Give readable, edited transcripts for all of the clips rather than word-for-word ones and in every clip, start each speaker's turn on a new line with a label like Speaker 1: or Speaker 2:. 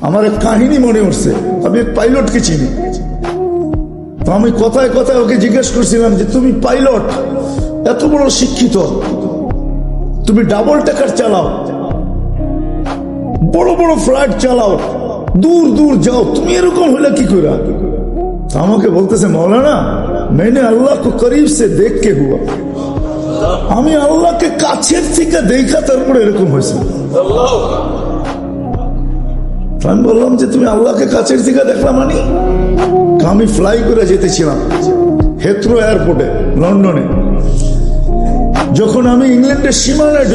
Speaker 1: আমার এক কাহিনী মনে উঠছে। আমি এক পাইলটকে চিনি, তো আমি কথায় কথায় ওকে জিজ্ঞেস করছিলাম যে তুমি পাইলট, এত বড় শিক্ষিত, তুমি ডাবল টেকার চালাও, বড় বড় ফ্লাইট চালাও, দূর দূর যাও, তুমি এরকম হলে কি করে? আমাকে বলতেছে মৌলানা मैंने अल्लाह को करीब से देख के हुआ, আমি আল্লাহকে কাছের থেকে দেখা তারপরে এরকম হয়েছে। আমি বললাম যে তুমি আল্লাহকে কাছের থেকে দেখলা মানে? আমি ফ্লাই করে যেতেছিলাম হেথ্রো এয়ারপোর্টে লন্ডনে। যখন আমি ইংল্যান্ডের সীমানায়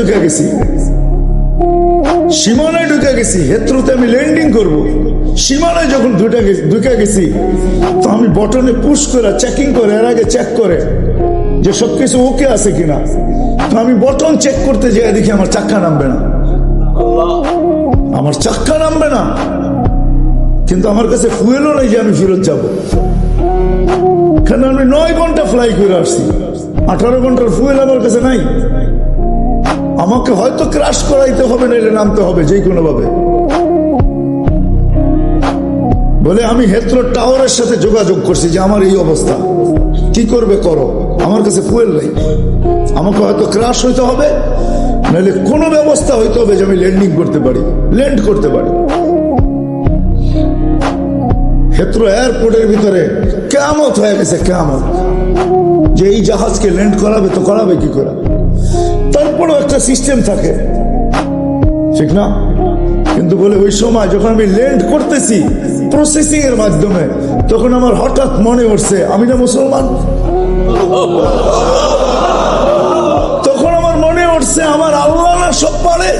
Speaker 1: ঢুকে গেছি, হেথ্রোতে আমি ল্যান্ডিং করব, সীমানায় যখন ঢুকে গেছি, তো আমি বটনে পুশ করে চেকিং করে, এর আগে চেক করে যে সবকিছু ওকে আছে কিনা। তো আমি বটন চেক করতে যাই, দেখি আমার চাক্কা নামবে না, কিন্তু আমার কাছে ফুয়েলও নাই যে আমি ফেরত যাব, কারণ আমি 9 ঘন্টা ফ্লাই করে আসছি, 18 ঘন্টার ফুয়েল আমার কাছে নাই। আমাকে হয়তো ক্রাশ করাইতে হবে, নাইলে নামতে হবে যে কোনো ভাবে। বলে আমি হেথ্রো টাওয়ারের সাথে যোগাযোগ করছি যে আমার এই অবস্থা, কি করবে করো, আমার কাছে ফুয়েল নাই, আমাকে হয়তো ক্রাশ হইতে হবে, নাহলে কোনো ব্যবস্থা হইতে হবে যে আমি ল্যান্ড করতে পারি। হেথ্রো এয়ারপোর্টের ভিতরে কিয়ামত হয়ে গেছে, কিয়ামত, যে এই জাহাজকে ল্যান্ড করাবে কি করে? তারপরেও একটা সিস্টেম থাকে, ঠিক না? কিন্তু বলে ওই সময় যখন আমি ল্যান্ড করতেছি প্রসেসিং এর মাধ্যমে, তখন আমার হঠাৎ মনে উঠছে আমি না মুসলমান। তখন আমার মনে উঠছে আমার আল্লাহ না সব পারে।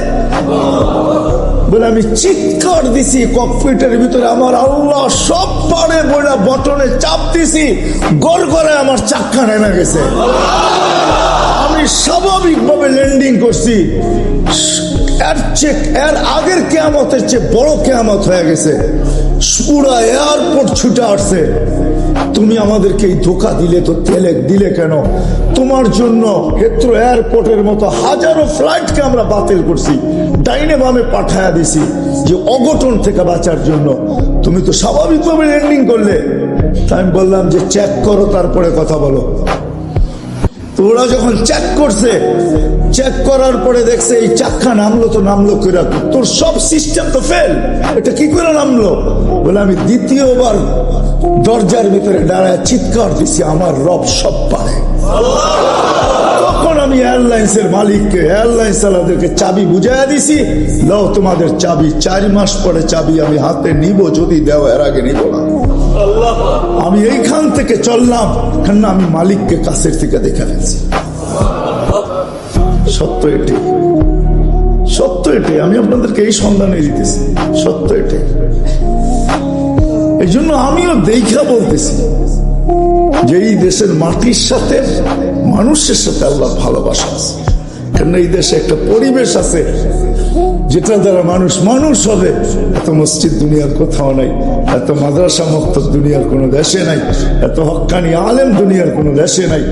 Speaker 1: বলে আমি চিৎকার দিছি ককপিটের ভিতরে, আমার আল্লাহ সব পারে বলে বটনে চাপ দিছি, গড়গড়ায় আমার চাক্কা নেমে গেছে। আমি স্বাভাবিকভাবে ল্যান্ডিং করছি, এর আগের কিয়ামতের চেয়ে বড় কিয়ামত হয়ে গেছে। পুরা এয়ারপোর্ট ছুটে আসছে, তুমি আমাদেরকে এই ধোকা দিলে কেন? তোমার জন্য হেথ্রো এয়ারপোর্টের মতো হাজারো ফ্লাইটকে আমরা বাতিল করছি, ডাইনে বামে পাঠায়া দিছি যে অঘটন থেকে বাঁচার জন্য। তুমি তো স্বাভাবিকভাবে ল্যান্ডিং করলে। তাই আমি বললাম যে চেক করো, তারপরে কথা বলো। তো ওরা যখন চেক করছে, চেক করার পরে দেখছে এই চাক্কা নামলো করে, তোর সব সিস্টেম তো ফেল, এটা কি করে নামলো? বলে আমি দ্বিতীয়বার দরজার ভিতরে দাঁড়ায় চিৎকার দিছি আমার রব সব পারে। তখন আমি এয়ারলাইন্সের মালিককে, এয়ারলাইন্স চালাদেরকে চাবি বুঝাইয়া দিছি, লও তোমাদের চাবি, 4 মাস পরে চাবি আমি হাতে নিব, যদি দেও, এর আগে নিব না। আমি এইখান থেকে চললাম, কেন আমি মালিককে কাছের থেকে দেখে ফেলছি। সত্য এটাই, আমি আপনাদেরকে এই সন্ধানে দিতেছি, সত্য এটাই। এই জন্য আমিও দেখা বলতেছি যে এই দেশের মাটির সাথে, মানুষের সাথে আল্লাহ ভালোবাসা আছে। কেন এই দেশে একটা পরিবেশ আছে যেটা দ্বারা মানুষ হবে। এত মসজিদ দুনিয়ার কোথাও নাই, এত মাদ্রাসা মক্তব দুনিয়ার কোনো দেশে নাই, এত হক্কানি আলেম দুনিয়ার কোনো দেশে নাই,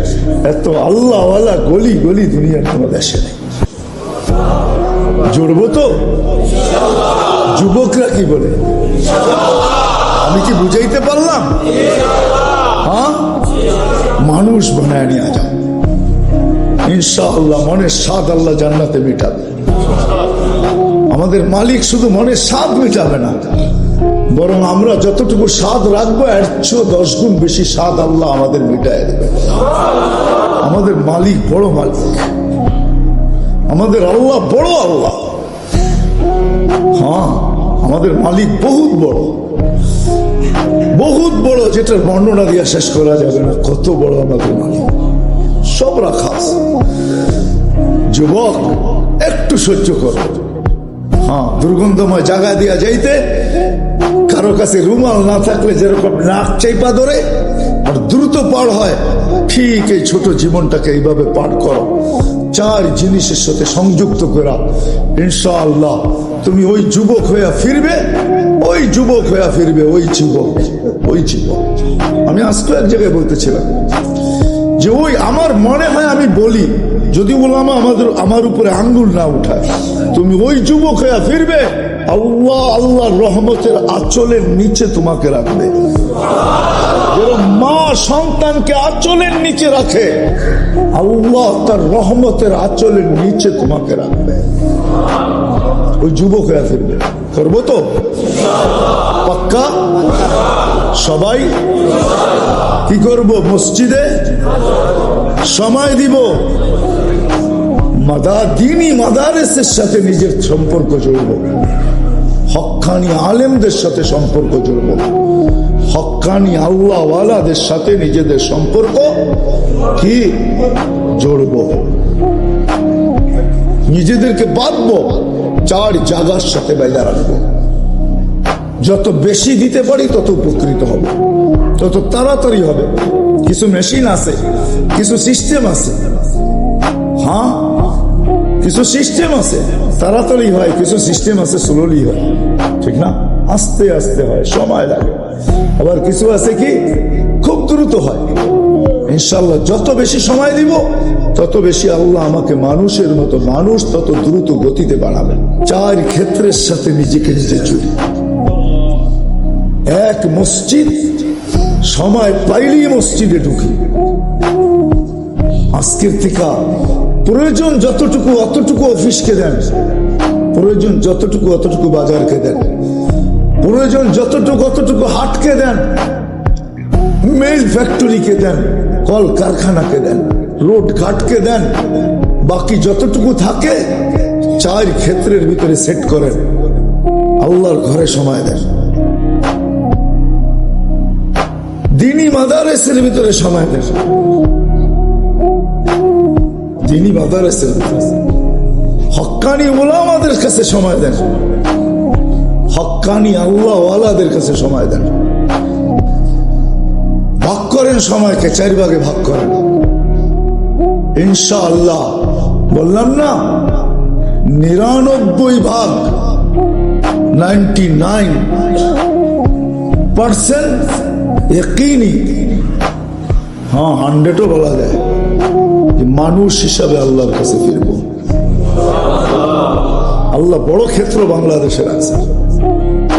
Speaker 1: এত আল্লাহওয়ালা গলি দুনিয়ার কোনো দেশে নাই। জড়বো তো? যুবকরা কি বলে? আমি কি বুঝাইতে পারলাম? হ্যাঁ, মানুষ বানায় নিয়ে যাও ইনশাআল্লাহ। মনের স্বাদ আল্লাহ জান্নাতে মিটাবে। আমাদের মালিক শুধু মনের স্বাদ মিটাবে না, বরং আমরা যতটুকু স্বাদ রাখবো এর চেয়ে 10 গুণ বেশি স্বাদ আল্লাহ আমাদের মিটায় দেবে। আমাদের মালিক বড় মালিক, আমাদের আল্লাহ বড় আল্লাহ। হ্যাঁ, আমাদের মালিক বহুত বড়, যেটার বর্ণনা দিয়ে শেষ করা যাবে না। কত বড় আমাদের মালিক, সব রাখা। যুবক একটু সহ্য করো। হ্যাঁ, দুর্গন্ধময় জায়গা দিয়া যাইতে কারো কাছে রুমাল না থাকলে যেরকম নাক চাইপা ধরে আর দ্রুত পার হয়, ঠিক এই ছোট জীবনটাকে এইভাবে পার করো, 4 জিনিসের সাথে সংযুক্ত করা। ইনশাআল্লাহ তুমি ওই যুবক হইয়া ফিরবে। আমি আজকে এক জায়গায় বলতেছিলাম যে ওই আমার মনে হয়, আমি বলি যদি ওলামা আমার উপরে আঙ্গুল না উঠায়, তুমি ওই যুবক হইয়া ফিরবে আল্লাহ আল্লাহর রহমতের আঁচলের নিচে তোমাকে রাখবে। যেরকম মা সন্তানকে আঁচলের নিচে রাখে, আল্লাহ তার রহমতের আঁচলের নিচে তোমাকে রাখবে। ওই যুবক হয়ে ফিরবে। করবো তো পাক্কা? সবাই কি করব? মসজিদে সময় দিব, দিনী মাদারেসের সাথে নিজের সম্পর্ক জড়ব, হক্কানি আলেমদের সাথে সম্পর্ক জড়ব, হক্কানি আল্লাহওয়ালাদের সাথে নিজেদের সম্পর্ক কি জড়ব, নিজেদেরকে বাঁধবো, চার জায়গার সাথে বাইরে রাখবো। যত বেশি দিতে পারি তত উপকৃত হবে, তত তাড়াতাড়ি হবে। কিছু মেশিন আছে, কিছু সিস্টেম আছে, হ্যাঁ কিছু সিস্টেম আছে তাড়াতাড়ি হয়, কিছু সিস্টেম আছে স্লোলি হয়, ঠিক না? আস্তে আস্তে হয়, সময় লাগে। আবার কিছু আছে কি খুব দ্রুত হয়। ইনশাল্লাহ যত বেশি সময় দিব তত বেশি আল্লাহ আমাকে মানুষের মতো মানুষ তত দ্রুত গতিতে বাড়াবে। চার ক্ষেত্রের সাথে নিজেকে নিজে জুড়ি। এক, মসজিদ, সময় পাইলেই মসজিদে ঢুকি। আজকের থেকে প্রয়োজন যতটুকু অতটুকু অফিসকে দেন, প্রয়োজন যতটুকু অতটুকু বাজারকে দেন, প্রয়োজন যতটুকু অতটুকু হাটকে দেন, মেল ফ্যাক্টরিকে দেন, কল কারখানাকে দেন, রোড ঘাটকে দেন। বাকি যতটুকু থাকে চার ক্ষেত্রের ভিতরে সেট করেন, আল্লাহর ঘরে সময় দেন, দিনী মাদারেসের ভিতরে সময় দেন, দিনী মাদারেসের ভিতরে, হক্কানি ওলামাদের কাছে সময় দেন, হক্কানি আল্লাহওয়ালাদের কাছে সময় দেন। ভাগ করেন সময়কে, 4 ভাগে ভাগ করেন। ইনশাআল্লাহ বললাম না, 99 ভাগ 99% ইয়াকিনি, হ্যাঁ 100ও বলা যায় যে মানুষ হিসাবে আল্লাহর কাছে ফিরবো। আল্লাহ বড় ক্ষেত্র বাংলাদেশে রাখছে,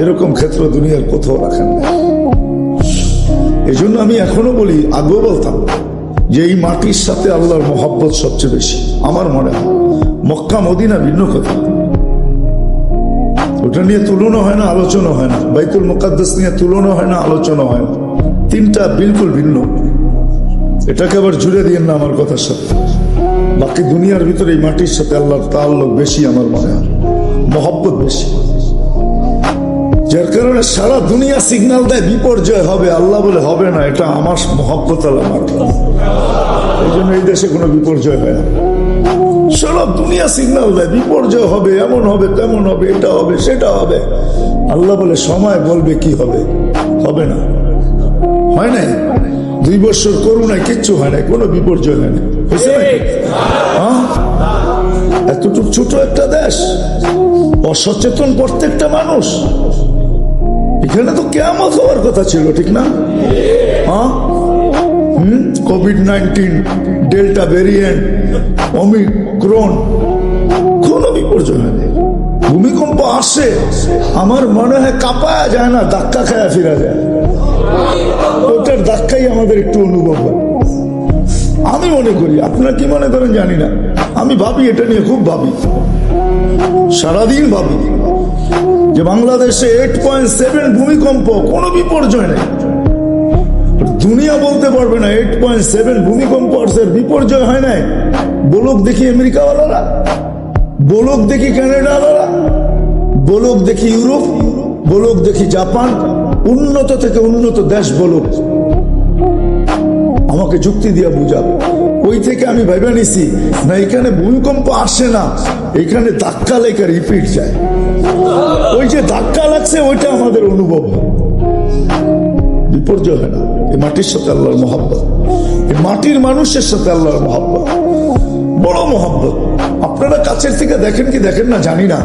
Speaker 1: এরকম ক্ষেত্র দুনিয়ার কোথাও রাখেন না। এই জন্য আমি এখনো বলি, আগেও বলতাম যে এই মাটির সাথে আল্লাহর মহব্বত সবচেয়ে বেশি। আমার মনে হয় মক্কা মদিনা ভিন্ন কথা, ওটা নিয়ে তুলনা হয় না, আলোচনা হয় না। বাইতুল মুকাদ্দাস নিয়ে তুলনা হয় না, আলোচনা হয় না। 3টা বিলকুল ভিন্ন। এটাকে আবার জুড়ে দিয়েন না আমার কথার সাথে। বাকি দুনিয়ার ভিতরে এই মাটির সাথে আল্লাহর তাআল্লুক বেশি, আমার মনে হয় মহব্বত বেশি। যার কারণে সারা দুনিয়া সিগন্যাল দেয় বিপর্যয় হবে, আল্লাহ বলে হবে না, এটা আমার মহব্বত আল্লাহ মাত্র। এই জন্য এই দেশে কোনো বিপর্যয় হয় না। সারা দুনিয়া সিগন্যাল দেয় বিপর্যয় হবে, এমন হবে, তেমন হবে, এটা হবে, সেটা হবে। আল্লাহ বলে সময় বলবে কি হবে, হবে না। হয় নাই 2 বছর করোনায় কিচ্ছু হয় নাই, কোনো বিপর্যয় হয় না, হয়েছে নাকি? হ্যাঁ, এতটুকু ছোট একটা দেশ, অসচেতন প্রত্যেকটা মানুষ। এখানে তো কিয়ামত হওয়ার কথা ছিল, ঠিক না? হ্যাঁ, কোভিড-19, ডেল্টা ভেরিয়েন্ট, ওমিক্রন, কোন বিপর্যয় হয়নি। ভূমিকম্প আসে, আমার মনে হয় কাঁপায়া যায় না, ধাক্কা খায়া ফিরা যায়। ওটার ধাক্কাই আমাদের একটু অনুভব হয়, আমি মনে করি। আপনারা কি মনে করেন জানি না, আমি ভাবি, এটা নিয়ে খুব ভাবি, সারাদিন ভাবি যে বাংলাদেশে 8.7 ভূমিকম্প, কোনো বিপর্যয় নেই। দুনিয়া বলতে পারবে না 8.7 ভূমিকম্প আসছে, বিপর্যয় হয় নাই। বলুক দেখি আমেরিকাওয়ালারা, বলুক দেখি কানাডাওয়ালারা, বলুক দেখি ইউরোপ, বলুক দেখি জাপান, উন্নত থেকে উন্নত দেশ বলুক, আমাকে যুক্তি দিয়ে বুঝাবে। ওই থেকে আমি ভাইবা নিছি না, এখানে ভূমিকম্প আসে না, এখানে ধাক্কা লেগে রিপিট যায়। ওই যে ধাক্কা লাগছে ওইটা আমাদের অনুভব হয়, বিপর্যয় হয় না। এই মাটির সাথে আল্লাহর মহব্বত, এই মাটির মানুষের সাথে আল্লাহর মহব্বত, বড় মহব্বত। আপনারা কাছের থেকে দেখেন কি দেখেন না জানি না,